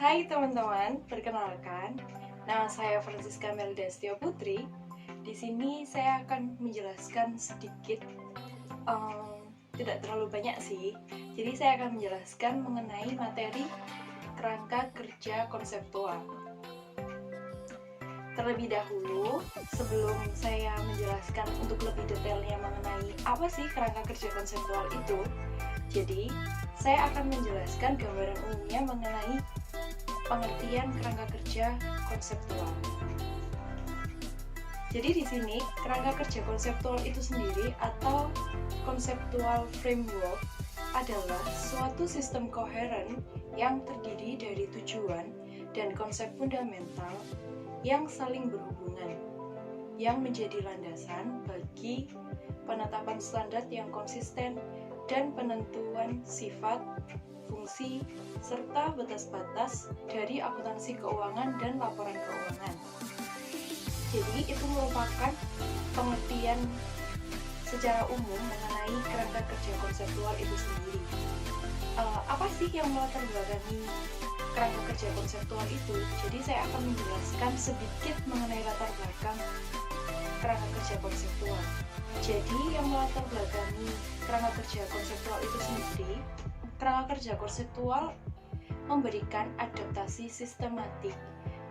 Hai teman-teman, perkenalkan, nama saya Francisca Melda Setio Putri. Di sini saya akan menjelaskan sedikit, tidak terlalu banyak sih. Jadi saya akan menjelaskan mengenai materi kerangka kerja konseptual. Terlebih dahulu, sebelum saya menjelaskan untuk lebih detailnya mengenai apa sih kerangka kerja konseptual itu, jadi saya akan menjelaskan gambaran umumnya mengenai pengertian kerangka kerja konseptual. Jadi di sini kerangka kerja konseptual itu sendiri atau conceptual framework adalah suatu sistem koheren yang terdiri dari tujuan dan konsep fundamental yang saling berhubungan, yang menjadi landasan bagi penetapan standar yang konsisten dan penentuan sifat, fungsi, serta batas-batas dari akuntansi keuangan dan laporan keuangan. Jadi itu merupakan pengertian secara umum mengenai kerangka kerja konseptual itu sendiri. Apa sih yang melatar belakangi kerangka kerja konseptual itu? Jadi saya akan menjelaskan sedikit mengenai latar belakang kerangka kerja konseptual. Jadi yang melatar belakangi kerangka kerja konseptual itu sendiri, kerangka kerja konseptual memberikan adaptasi sistematik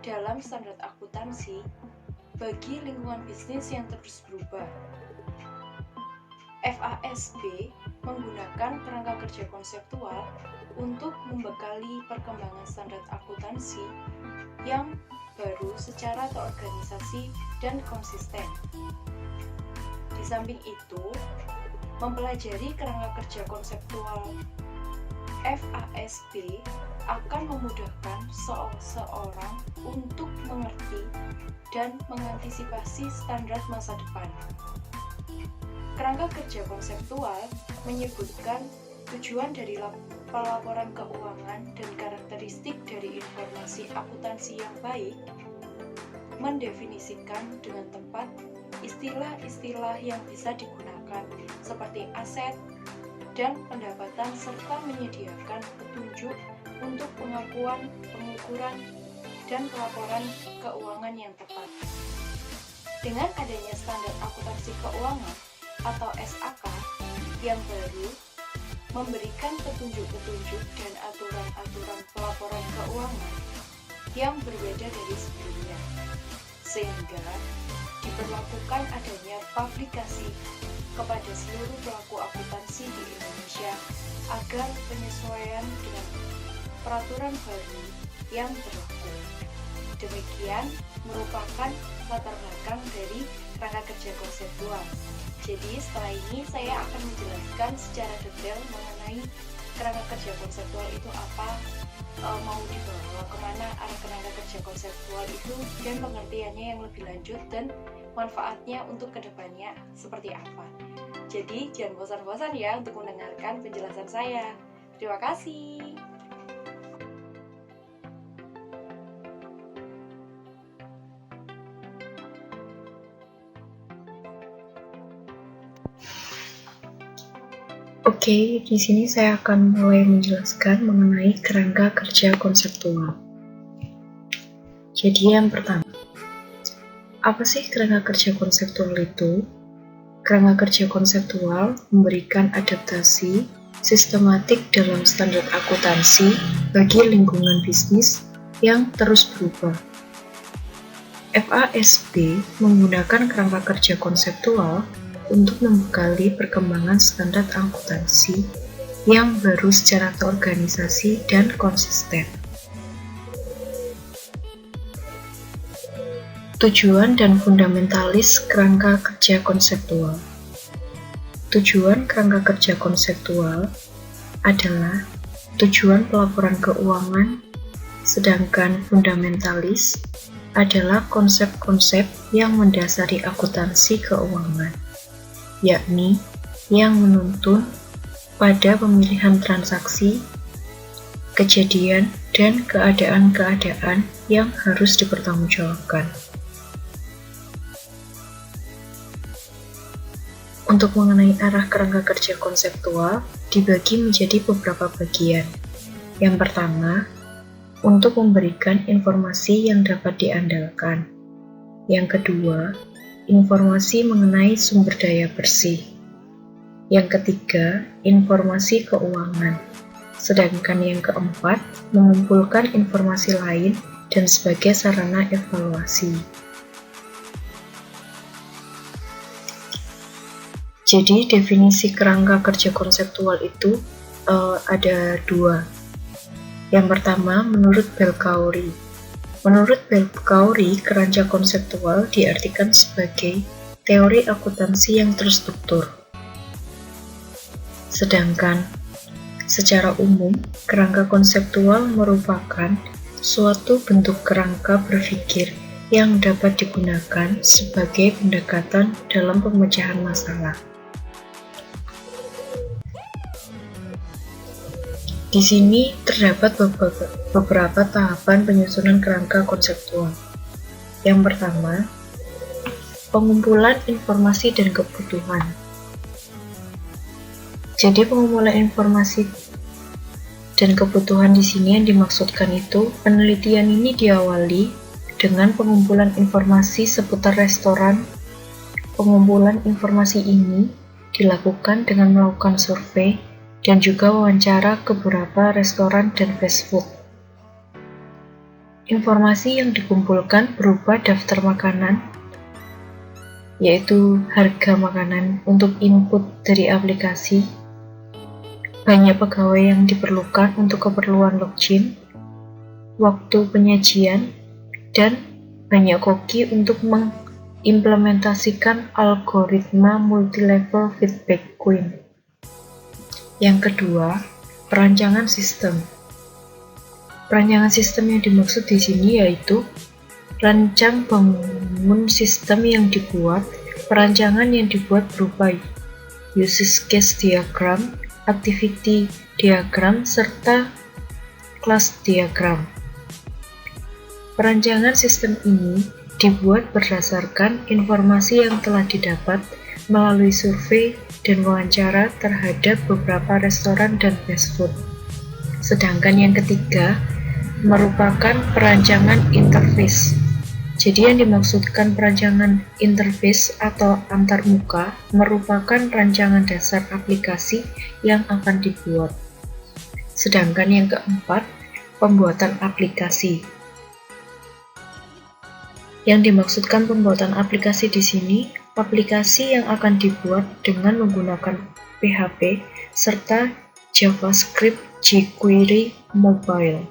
dalam standar akuntansi bagi lingkungan bisnis yang terus berubah. FASB menggunakan kerangka kerja konseptual untuk membekali perkembangan standar akuntansi yang baru secara terorganisasi dan konsisten. Di samping itu, mempelajari kerangka kerja konseptual FASB akan memudahkan seseorang untuk mengerti dan mengantisipasi standar masa depan. Kerangka kerja konseptual menyebutkan tujuan dari pelaporan keuangan dan karakteristik dari informasi akuntansi yang baik, mendefinisikan dengan tepat istilah-istilah yang bisa digunakan seperti aset dan pendapatan serta menyediakan petunjuk untuk pengakuan, pengukuran, dan pelaporan keuangan yang tepat. Dengan adanya standar akuntansi keuangan atau SAK yang baru memberikan petunjuk-petunjuk dan aturan-aturan pelaporan keuangan yang berbeda dari sebelumnya, sehingga diperlakukan adanya publikasi kepada seluruh pelaku akuntansi di Indonesia agar penyesuaian dengan peraturan baru yang berlaku. Demikian merupakan latar belakang dari kerangka kerja konseptual. Jadi setelah ini saya akan menjelaskan secara detail mengenai kerangka kerja konseptual itu apa, mau dibawa kemana arah kerangka kerja konseptual itu, dan pengertiannya yang lebih lanjut dan manfaatnya untuk kedepannya seperti apa. Jadi jangan bosan-bosan ya untuk mendengarkan penjelasan saya. Terima kasih. Oke, di sini saya akan mulai menjelaskan mengenai kerangka kerja konseptual. Jadi yang pertama, apa sih kerangka kerja konseptual itu? Kerangka kerja konseptual memberikan adaptasi sistematik dalam standar akuntansi bagi lingkungan bisnis yang terus berubah. FASB menggunakan kerangka kerja konseptual untuk membekali perkembangan standar akuntansi yang baru secara terorganisasi dan konsisten. Tujuan dan fundamentalis kerangka kerja konseptual. Tujuan kerangka kerja konseptual adalah tujuan pelaporan keuangan, sedangkan fundamentalis adalah konsep-konsep yang mendasari akuntansi keuangan, yakni yang menuntun pada pemilihan transaksi, kejadian, dan keadaan-keadaan yang harus dipertanggungjawabkan. Untuk mengenai arah kerangka kerja konseptual dibagi menjadi beberapa bagian. Yang pertama, untuk memberikan informasi yang dapat diandalkan. Yang kedua, informasi mengenai sumber daya bersih. Yang ketiga, informasi keuangan. Sedangkan yang keempat, mengumpulkan informasi lain dan sebagai sarana evaluasi. Jadi definisi kerangka kerja konseptual itu ada dua. Yang pertama, menurut Belkauri. Menurut Belkauri, kerangka konseptual diartikan sebagai teori akuntansi yang terstruktur. Sedangkan secara umum, kerangka konseptual merupakan suatu bentuk kerangka berpikir yang dapat digunakan sebagai pendekatan dalam pemecahan masalah. Di sini terdapat beberapa tahapan penyusunan kerangka konseptual. Yang pertama, pengumpulan informasi dan kebutuhan. Jadi pengumpulan informasi dan kebutuhan di sini yang dimaksudkan itu, penelitian ini diawali dengan pengumpulan informasi seputar restoran. Pengumpulan informasi ini dilakukan dengan melakukan survei dan juga wawancara ke beberapa restoran dan fast food. Informasi yang dikumpulkan berupa daftar makanan, yaitu harga makanan untuk input dari aplikasi, banyak pegawai yang diperlukan untuk keperluan login, waktu penyajian, dan banyak koki untuk mengimplementasikan algoritma multi-level feedback queue. Yang kedua, perancangan sistem. Perancangan sistem yang dimaksud di sini yaitu rancang bangun sistem yang dibuat. Perancangan yang dibuat berupa use case diagram, activity diagram, serta class diagram. Perancangan sistem ini dibuat berdasarkan informasi yang telah didapat melalui survei dan wawancara terhadap beberapa restoran dan fast food. Sedangkan yang ketiga merupakan perancangan interface. Jadi yang dimaksudkan perancangan interface atau antarmuka merupakan rancangan dasar aplikasi yang akan dibuat. Sedangkan yang keempat, pembuatan aplikasi. Yang dimaksudkan pembuatan aplikasi di sini, aplikasi yang akan dibuat dengan menggunakan PHP serta JavaScript jQuery mobile.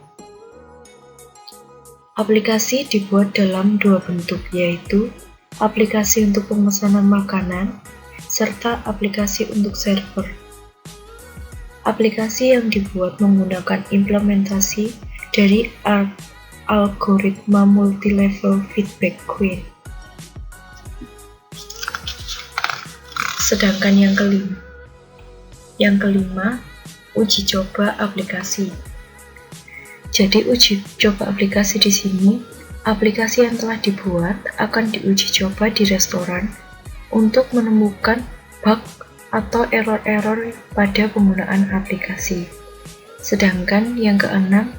Aplikasi dibuat dalam dua bentuk, yaitu aplikasi untuk pemesanan makanan serta aplikasi untuk server. Aplikasi yang dibuat menggunakan implementasi dari algoritma multi-level feedback queue. Sedangkan yang kelima, uji coba aplikasi. Jadi uji coba aplikasi di sini, aplikasi yang telah dibuat akan diuji coba di restoran untuk menemukan bug atau error-error pada penggunaan aplikasi. Sedangkan yang keenam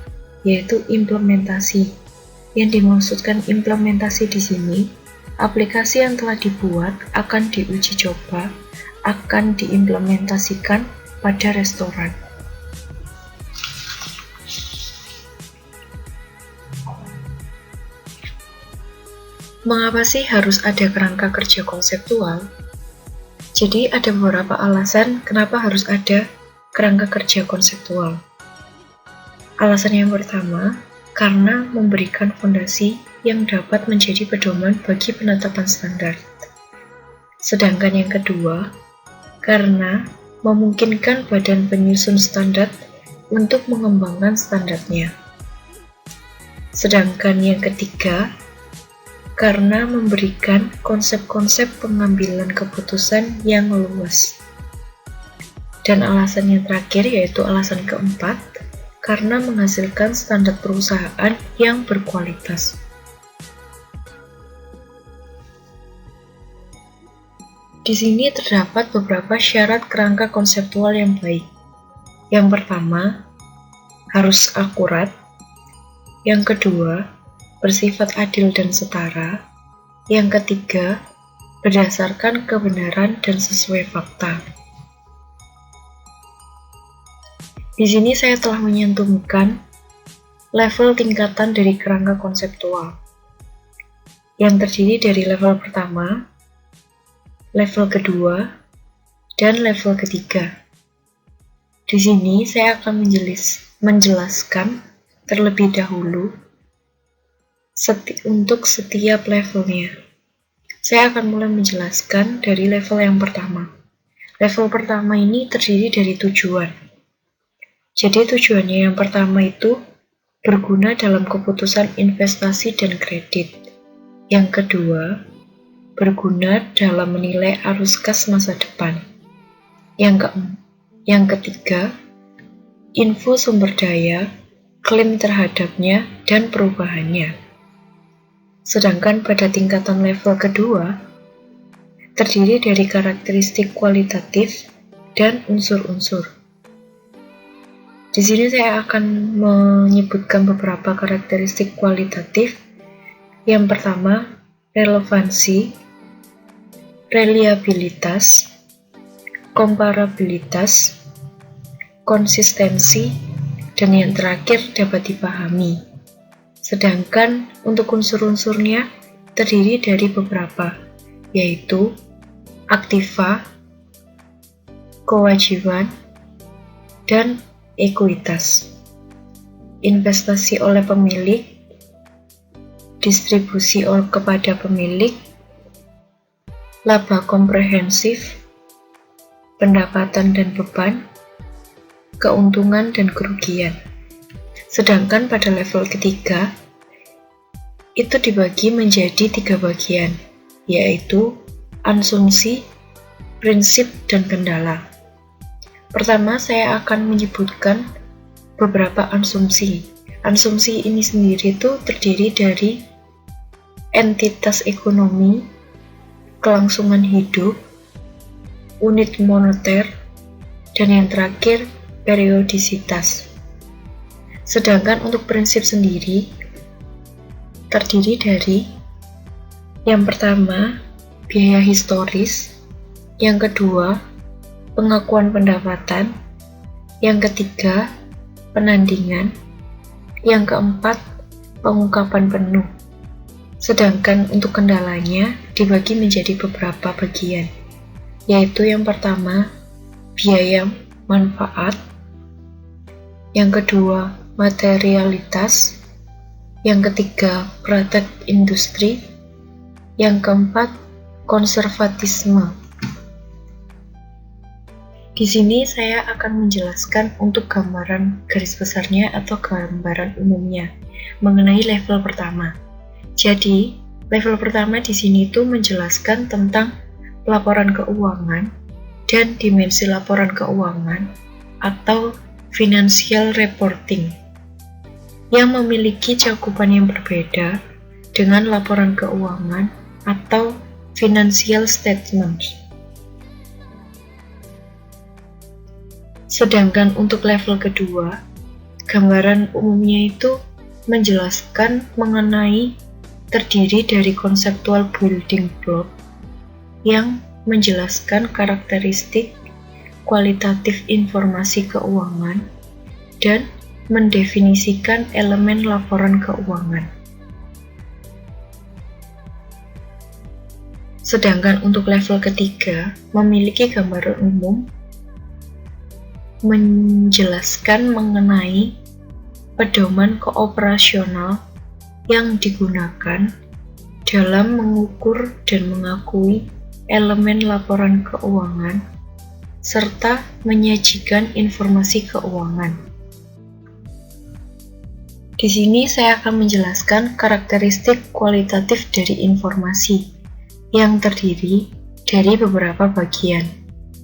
yaitu implementasi. Yang dimaksudkan implementasi di sini, aplikasi yang telah dibuat akan diuji coba, akan diimplementasikan pada restoran. Mengapa sih harus ada kerangka kerja konseptual? Jadi ada beberapa alasan kenapa harus ada kerangka kerja konseptual. Alasan yang pertama, karena memberikan fondasi yang dapat menjadi pedoman bagi penetapan standar. Sedangkan yang kedua, karena memungkinkan badan penyusun standar untuk mengembangkan standarnya. Sedangkan yang ketiga, karena memberikan konsep-konsep pengambilan keputusan yang luas. Dan alasan yang terakhir yaitu alasan keempat, karena menghasilkan standar perusahaan yang berkualitas. Di sini terdapat beberapa syarat kerangka konseptual yang baik. Yang pertama, harus akurat. Yang kedua, bersifat adil dan setara. Yang ketiga, berdasarkan kebenaran dan sesuai fakta. Di sini saya telah menyantumkan level tingkatan dari kerangka konseptual yang terdiri dari level pertama, level kedua, dan level ketiga. Di sini saya akan menjelaskan terlebih dahulu untuk setiap levelnya. Saya akan mulai menjelaskan dari level yang pertama. Level pertama ini terdiri dari tujuan. Jadi tujuannya yang pertama itu berguna dalam keputusan investasi dan kredit. Yang kedua, berguna dalam menilai arus kas masa depan. Yang ketiga, info sumber daya, klaim terhadapnya, dan perubahannya. Sedangkan pada tingkatan level kedua, terdiri dari karakteristik kualitatif dan unsur-unsur. Di sini saya akan menyebutkan beberapa karakteristik kualitatif. Yang pertama, relevansi, reliabilitas, komparabilitas, konsistensi, dan yang terakhir dapat dipahami. Sedangkan untuk unsur-unsurnya terdiri dari beberapa, yaitu aktiva, kewajiban, dan ekuitas. Investasi oleh pemilik, distribusi kepada pemilik, laba komprehensif, pendapatan dan beban, keuntungan dan kerugian. Sedangkan pada level ketiga, itu dibagi menjadi 3 bagian, yaitu asumsi, prinsip, dan kendala. Pertama, saya akan menyebutkan beberapa asumsi. Asumsi ini sendiri itu terdiri dari entitas ekonomi, kelangsungan hidup, unit moneter, dan yang terakhir, periodisitas. Sedangkan untuk prinsip sendiri, terdiri dari yang pertama, biaya historis, yang kedua, pengakuan pendapatan, yang ketiga, penandingan, yang keempat, pengungkapan penuh. Sedangkan untuk kendalanya dibagi menjadi beberapa bagian, yaitu yang pertama, biaya manfaat, yang kedua, materialitas, yang ketiga, praktek industri, yang keempat, konservatisme. Di sini saya akan menjelaskan untuk gambaran garis besarnya atau gambaran umumnya mengenai level pertama. Jadi, level pertama di sini itu menjelaskan tentang laporan keuangan dan dimensi laporan keuangan atau financial reporting yang memiliki cakupan yang berbeda dengan laporan keuangan atau financial statement. Sedangkan untuk level kedua, gambaran umumnya itu menjelaskan mengenai terdiri dari konseptual building block yang menjelaskan karakteristik kualitatif informasi keuangan dan mendefinisikan elemen laporan keuangan. Sedangkan untuk level ketiga memiliki gambaran umum menjelaskan mengenai pedoman kooperasional yang digunakan dalam mengukur dan mengakui elemen laporan keuangan serta menyajikan informasi keuangan. Di sini saya akan menjelaskan karakteristik kualitatif dari informasi yang terdiri dari beberapa bagian.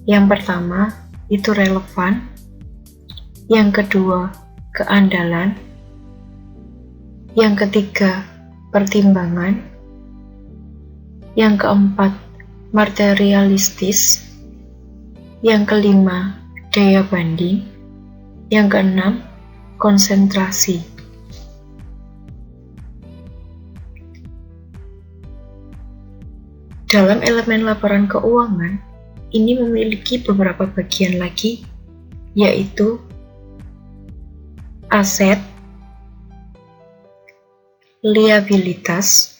Yang pertama, itu relevan. Yang kedua, keandalan. Yang ketiga, pertimbangan. Yang keempat, materialistis. Yang kelima, daya banding. Yang keenam, konsentrasi. Dalam elemen laporan keuangan, ini memiliki beberapa bagian lagi, yaitu aset, liabilitas,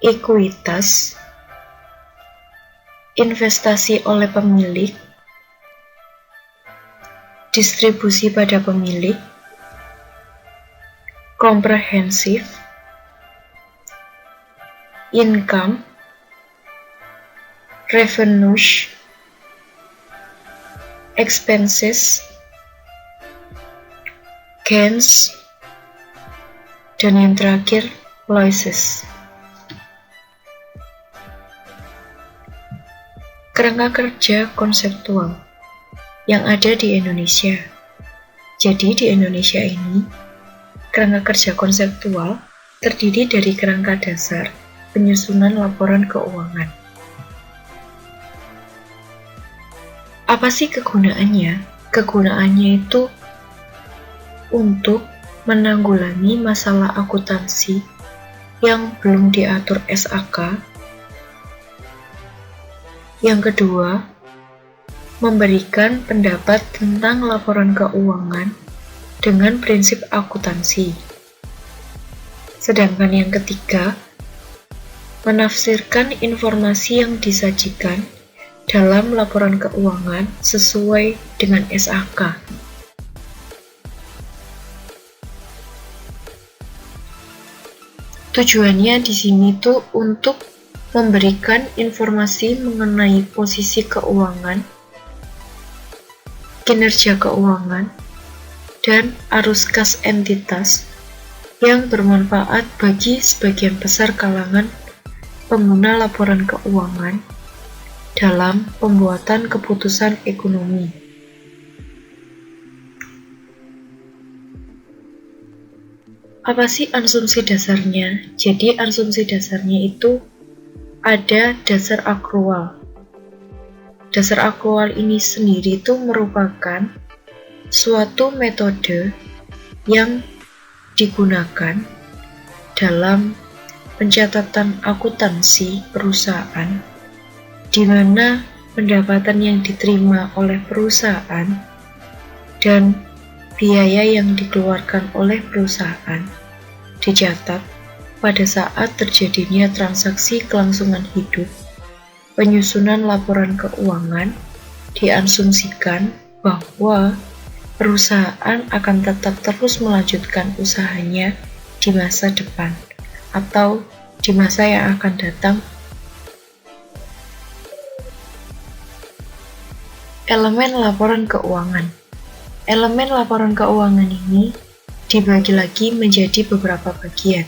ekuitas, investasi oleh pemilik, distribusi pada pemilik, komprehensif, income, revenues, expenses, gains, dan yang terakhir, losses. Kerangka kerja konseptual yang ada di Indonesia. Jadi di Indonesia ini, kerangka kerja konseptual terdiri dari kerangka dasar penyusunan laporan keuangan. Apa sih kegunaannya? Kegunaannya itu untuk menanggulangi masalah akuntansi yang belum diatur SAK. Yang kedua, memberikan pendapat tentang laporan keuangan dengan prinsip akuntansi. Sedangkan yang ketiga, menafsirkan informasi yang disajikan dalam laporan keuangan sesuai dengan SAK. Tujuannya di sini tuh untuk memberikan informasi mengenai posisi keuangan, kinerja keuangan, dan arus kas entitas yang bermanfaat bagi sebagian besar kalangan pengguna laporan keuangan dalam pembuatan keputusan ekonomi. Apa sih asumsi dasarnya? Jadi asumsi dasarnya itu ada dasar akrual. Dasar akrual ini sendiri itu merupakan suatu metode yang digunakan dalam pencatatan akuntansi perusahaan, di mana pendapatan yang diterima oleh perusahaan dan biaya yang dikeluarkan oleh perusahaan dicatat pada saat terjadinya transaksi kelangsungan hidup. Penyusunan laporan keuangan diasumsikan bahwa perusahaan akan tetap terus melanjutkan usahanya di masa depan atau di masa yang akan datang. Elemen laporan keuangan. Elemen laporan keuangan ini dibagi lagi menjadi beberapa bagian.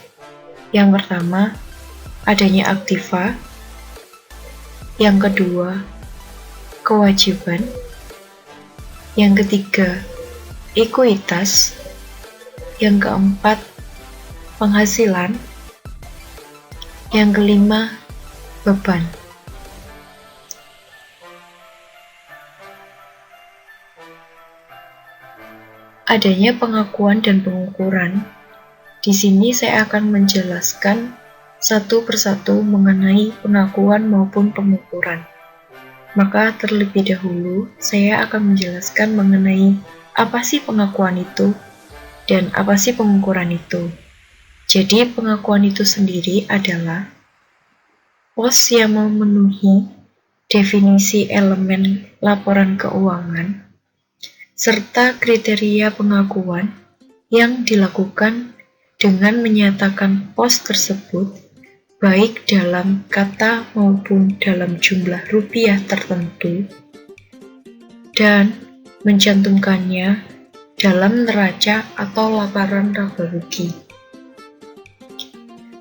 Yang pertama, adanya aktiva. Yang kedua, kewajiban. Yang ketiga, ekuitas. Yang keempat, penghasilan. Yang kelima, beban. Adanya pengakuan dan pengukuran. Di sini saya akan menjelaskan satu persatu mengenai pengakuan maupun pengukuran. Maka terlebih dahulu, saya akan menjelaskan mengenai apa sih pengakuan itu dan apa sih pengukuran itu. Jadi pengakuan itu sendiri adalah pos yang memenuhi definisi elemen laporan keuangan serta kriteria pengakuan yang dilakukan dengan menyatakan pos tersebut baik dalam kata maupun dalam jumlah rupiah tertentu dan mencantumkannya dalam neraca atau laporan laba rugi.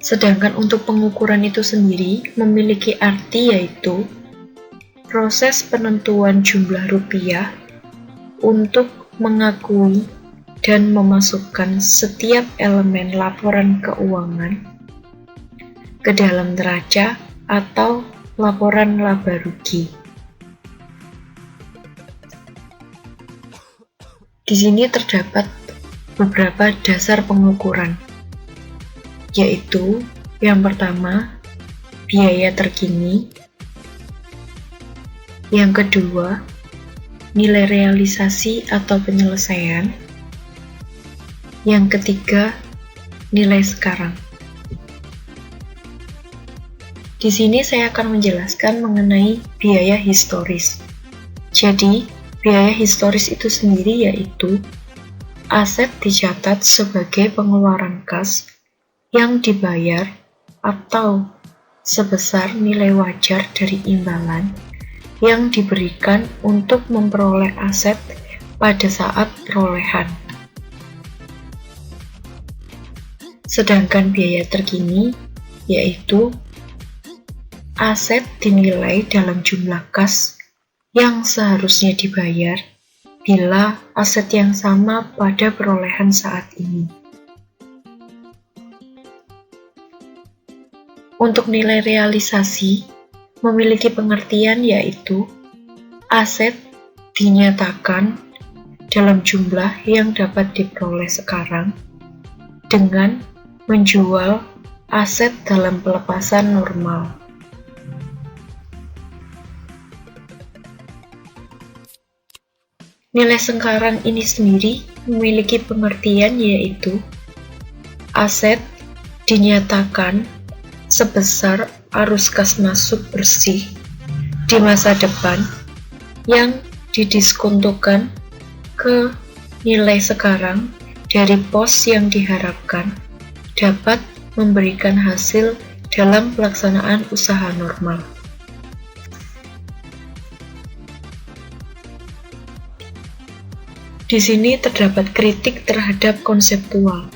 Sedangkan untuk pengukuran itu sendiri memiliki arti yaitu proses penentuan jumlah rupiah untuk mengakui dan memasukkan setiap elemen laporan keuangan ke dalam neraca atau laporan laba rugi. Di sini terdapat beberapa dasar pengukuran, yaitu yang pertama, biaya terkini. Yang kedua, nilai realisasi atau penyelesaian. Yang ketiga, nilai sekarang. Di sini saya akan menjelaskan mengenai biaya historis. Jadi, biaya historis itu sendiri yaitu aset dicatat sebagai pengeluaran kas yang dibayar atau sebesar nilai wajar dari imbalan yang diberikan untuk memperoleh aset pada saat perolehan. Sedangkan biaya terkini yaitu aset dinilai dalam jumlah kas yang seharusnya dibayar bila aset yang sama pada perolehan saat ini. Untuk nilai realisasi memiliki pengertian yaitu aset dinyatakan dalam jumlah yang dapat diperoleh sekarang dengan menjual aset dalam pelepasan normal. Nilai sekarang ini sendiri memiliki pengertian yaitu aset dinyatakan sebesar arus kas masuk bersih di masa depan yang didiskontokan ke nilai sekarang dari pos yang diharapkan dapat memberikan hasil dalam pelaksanaan usaha normal. Di sini terdapat kritik terhadap konseptual,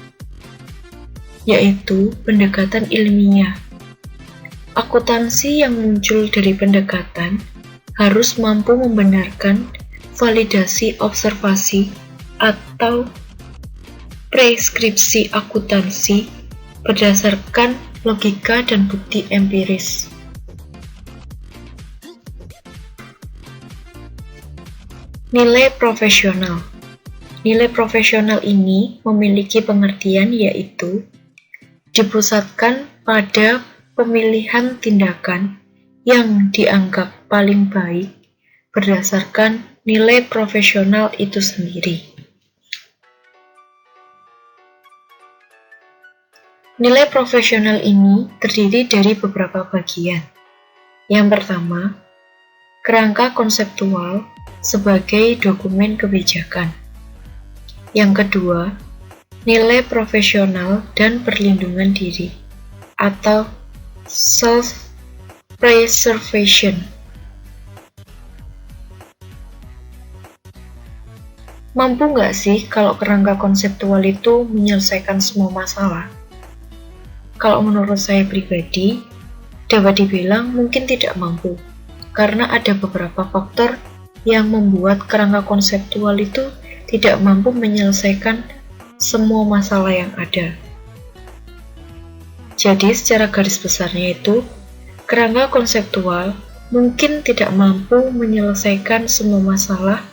yaitu pendekatan ilmiah. Akuntansi yang muncul dari pendekatan harus mampu membenarkan validasi observasi atau preskripsi akuntansi berdasarkan logika dan bukti empiris. Nilai profesional. Nilai profesional ini memiliki pengertian yaitu dipusatkan pada pemilihan tindakan yang dianggap paling baik berdasarkan nilai profesional itu sendiri. Nilai profesional ini terdiri dari beberapa bagian. Yang pertama, kerangka konseptual sebagai dokumen kebijakan. Yang kedua, nilai profesional dan perlindungan diri atau self-preservation. Mampu nggak sih kalau kerangka konseptual itu menyelesaikan semua masalah? Kalau menurut saya pribadi, dapat dibilang mungkin tidak mampu, karena ada beberapa faktor yang membuat kerangka konseptual itu tidak mampu menyelesaikan semua masalah yang ada. Jadi secara garis besarnya itu, kerangka konseptual mungkin tidak mampu menyelesaikan semua masalah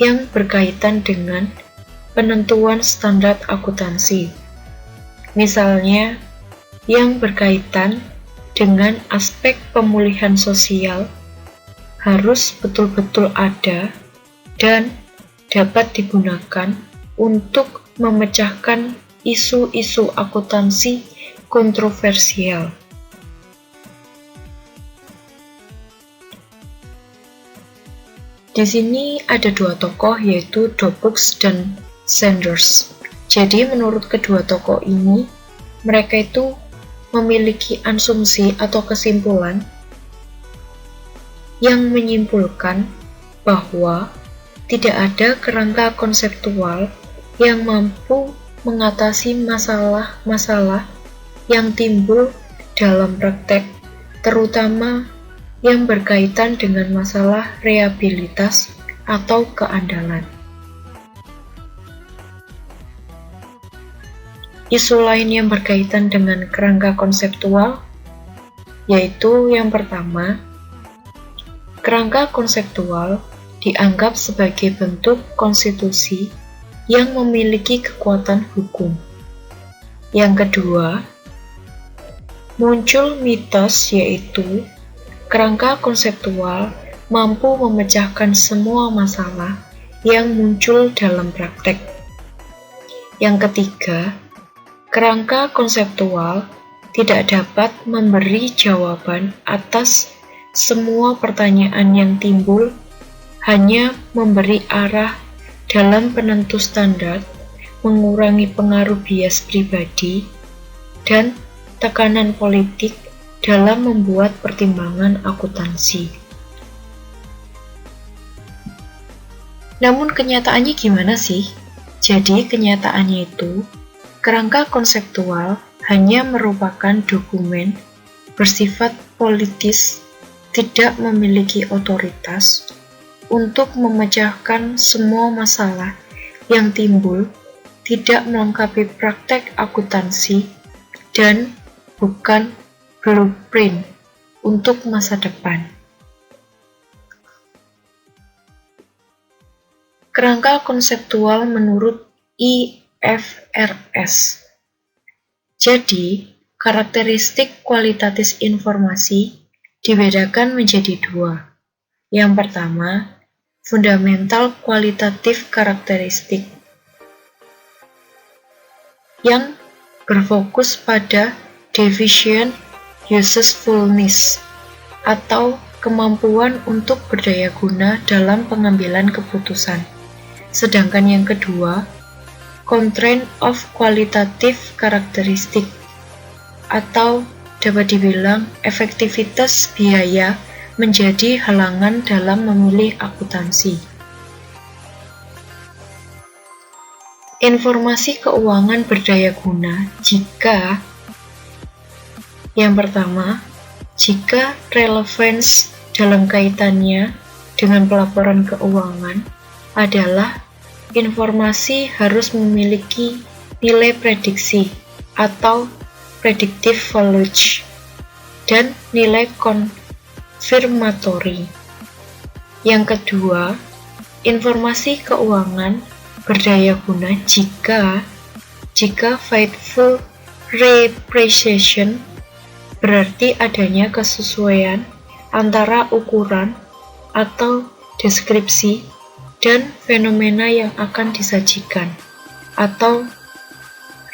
yang berkaitan dengan penentuan standar akuntansi. Misalnya, yang berkaitan dengan aspek pemulihan sosial harus betul-betul ada dan dapat digunakan untuk memecahkan isu-isu akuntansi kontroversial. Di sini ada dua tokoh yaitu Dobux dan Sanders. Jadi menurut kedua tokoh ini, mereka itu memiliki asumsi atau kesimpulan yang menyimpulkan bahwa tidak ada kerangka konseptual yang mampu mengatasi masalah-masalah yang timbul dalam praktek, terutama yang berkaitan dengan masalah reliabilitas atau keandalan. Isu lain yang berkaitan dengan kerangka konseptual yaitu yang pertama, kerangka konseptual dianggap sebagai bentuk konstitusi yang memiliki kekuatan hukum. Yang kedua, muncul mitos yaitu kerangka konseptual mampu memecahkan semua masalah yang muncul dalam praktek. Yang ketiga, kerangka konseptual tidak dapat memberi jawaban atas semua pertanyaan yang timbul, hanya memberi arah dalam penentu standar, mengurangi pengaruh bias pribadi, dan tekanan politik dalam membuat pertimbangan akuntansi. Namun kenyataannya gimana sih? Jadi kenyataannya itu, kerangka konseptual hanya merupakan dokumen bersifat politis, tidak memiliki otoritas untuk memecahkan semua masalah yang timbul, tidak melengkapi praktek akuntansi, dan bukan blueprint untuk masa depan. Kerangka konseptual menurut IFRS. Jadi, karakteristik kualitatif informasi dibedakan menjadi dua. Yang pertama, fundamental kualitatif karakteristik yang berfokus pada deficient usefulness atau kemampuan untuk berdaya guna dalam pengambilan keputusan. Sedangkan yang kedua, constraint of qualitative karakteristik atau dapat dibilang efektivitas biaya menjadi halangan dalam memilih akuntansi. Informasi keuangan berdaya guna jika yang pertama, jika relevance dalam kaitannya dengan pelaporan keuangan adalah informasi harus memiliki nilai prediksi atau predictive value dan nilai konfirmatori. Yang kedua, informasi keuangan berdaya guna jika faithful representation berarti adanya kesesuaian antara ukuran atau deskripsi dan fenomena yang akan disajikan atau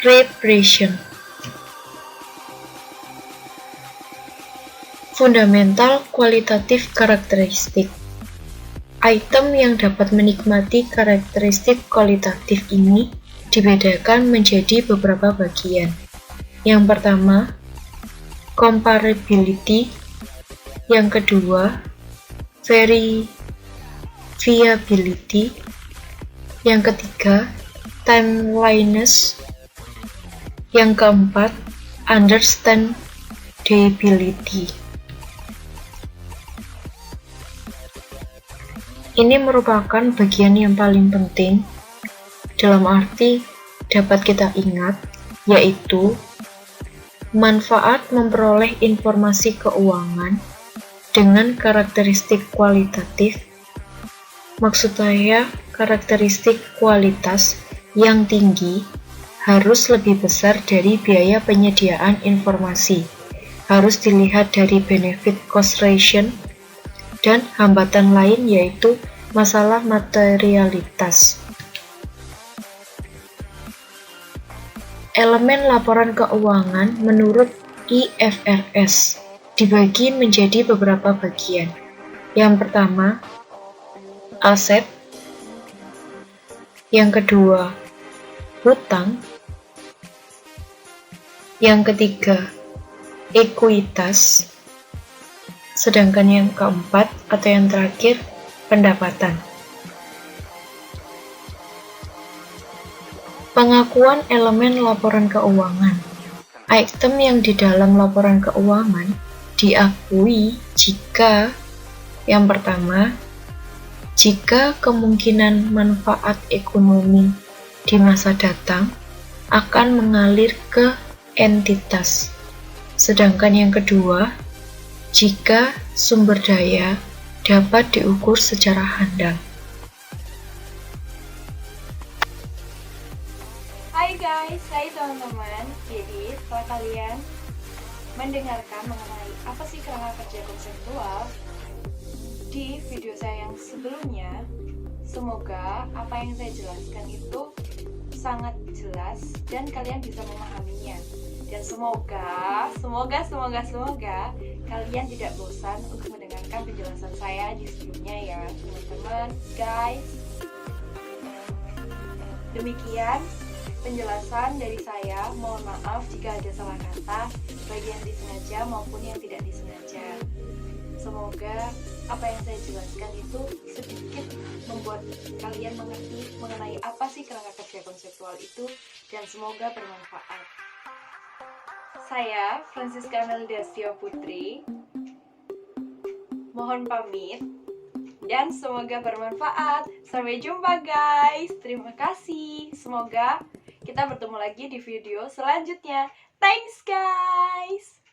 repression. Fundamental kualitatif karakteristik. Item yang dapat menikmati karakteristik kualitatif ini dibedakan menjadi beberapa bagian. Yang pertama, comparability. Yang kedua, verifiability. Yang ketiga, timeliness. Yang keempat, understandability. Ini merupakan bagian yang paling penting dalam arti dapat kita ingat, yaitu manfaat memperoleh informasi keuangan dengan karakteristik kualitatif. Maksud saya, karakteristik kualitas yang tinggi harus lebih besar dari biaya penyediaan informasi. Harus dilihat dari benefit cost ratio dan hambatan lain yaitu masalah materialitas. Elemen laporan keuangan menurut IFRS dibagi menjadi beberapa bagian. Yang pertama, aset. Yang kedua, hutang. Yang ketiga, ekuitas. Sedangkan yang keempat atau yang terakhir, pendapatan. Pengakuan elemen laporan keuangan. Item yang di dalam laporan keuangan diakui jika yang pertama, jika kemungkinan manfaat ekonomi di masa datang akan mengalir ke entitas. Sedangkan yang kedua, jika sumber daya dapat diukur secara handal. Hai guys, hai teman-teman. Jadi setelah kalian mendengarkan mengenai apa sih kerangka kerja konseptual di video saya yang sebelumnya. Semoga apa yang saya jelaskan itu sangat jelas dan kalian bisa memahaminya. Dan semoga kalian tidak bosan untuk mendengarkan penjelasan saya di sebelumnya ya, teman-teman, guys. Demikian penjelasan dari saya. Mohon maaf jika ada salah kata, baik yang disengaja maupun yang tidak disengaja. Semoga apa yang saya jelaskan itu sedikit membuat kalian mengerti mengenai apa sih kerangka kerja konseptual itu, dan semoga bermanfaat. Saya Francisca Meldastia Putri, mohon pamit dan semoga bermanfaat. Sampai jumpa guys. Terima kasih. Semoga kita bertemu lagi di video selanjutnya. Thanks guys.